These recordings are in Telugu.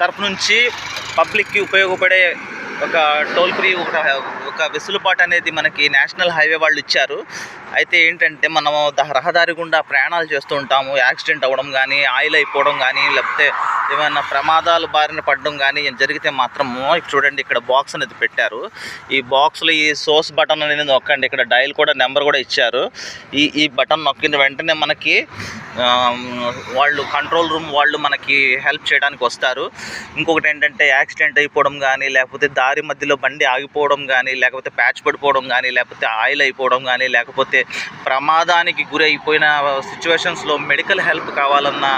తరపు నుంచి పబ్లిక్కి ఉపయోగపడే ఒక టోల్ ఫ్రీ ఒక వెసులుబాటు అనేది మనకి నేషనల్ హైవే వాళ్ళు ఇచ్చారు. అయితే ఏంటంటే మనము రహదారి గుండా ప్రయాణాలు చేస్తూ ఉంటాము. యాక్సిడెంట్ అవ్వడం కానీ, ఆయిల్ అయిపోవడం కానీ, లేకపోతే ఏమైనా ప్రమాదాలు బారిన పడడం కానీ జరిగితే మాత్రము చూడండి, ఇక్కడ బాక్స్ అనేది పెట్టారు. ఈ బాక్స్లో ఈ సోర్స్ బటన్ అనేది నొక్కండి. ఇక్కడ డయల్ కూడా నెంబర్ కూడా ఇచ్చారు. ఈ బటన్ నొక్కిన వెంటనే మనకి వాళ్ళు కంట్రోల్ రూమ్ వాళ్ళు మనకి హెల్ప్ చేయడానికి వస్తారు. ఇంకొకటి ఏంటంటే యాక్సిడెంట్ అయిపోవడం కానీ, లేకపోతే దారి మధ్యలో బండి ఆగిపోవడం కానీ, లేకపోతే ప్యాచ్ పడిపోవడం కానీ, లేకపోతే ఆయిల్ అయిపోవడం కానీ, లేకపోతే ప్రమాదానికి గురి అయిపోయిన సిచ్యువేషన్స్లో మెడికల్ హెల్ప్ కావాలన్నా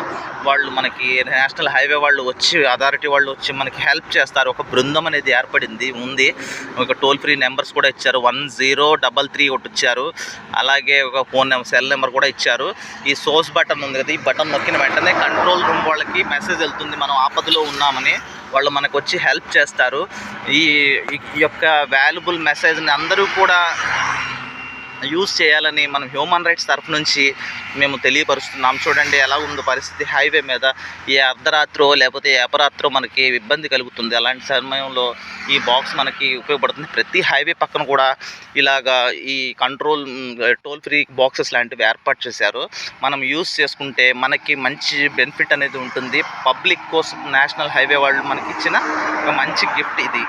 వాళ్ళు మనకి నేషనల్ హైవే వాళ్ళు వచ్చి, అథారిటీ వాళ్ళు వచ్చి మనకి హెల్ప్ చేస్తారు. ఒక బృందం అనేది ఉంది. ఒక టోల్ ఫ్రీ నెంబర్స్ కూడా ఇచ్చారు. 1033 ఒకటి ఇచ్చారు. అలాగే ఒక ఫోన్ నెంబర్, సెల్ నెంబర్ కూడా ఇచ్చారు. ఈ సోర్స్ బటన్ ఉంది కదా, ఈ బటన్ నొక్కిన వెంటనే కంట్రోల్ రూమ్ వాళ్ళకి మెసేజ్ వెళ్తుంది మనం ఆపదలో ఉన్నామని. వాళ్ళు మనకు వచ్చి హెల్ప్ చేస్తారు. ఈ యొక్క వాల్యుబుల్ మెసేజ్ని అందరూ కూడా యూజ్ చేయాలని మనం హ్యూమన్ రైట్స్ తరఫు నుంచి మేము తెలియపరుస్తున్నాం. చూడండి ఎలా ఉందో పరిస్థితి హైవే మీద. ఏ అర్ధరాత్రో లేకపోతే అపరాత్రో మనకి ఇబ్బంది కలుగుతుంది. అలాంటి సమయంలో ఈ బాక్స్ మనకి ఉపయోగపడుతుంది. ప్రతి హైవే పక్కన కూడా ఇలాగా ఈ టోల్ ఫ్రీ బాక్సెస్ లాంటివి ఏర్పాటు చేశారు. మనం యూజ్ చేసుకుంటే మనకి మంచి బెనిఫిట్ అనేది ఉంటుంది. పబ్లిక్ కోసం నేషనల్ హైవే వాళ్ళు మనకి ఇచ్చిన ఒక మంచి గిఫ్ట్ ఇది.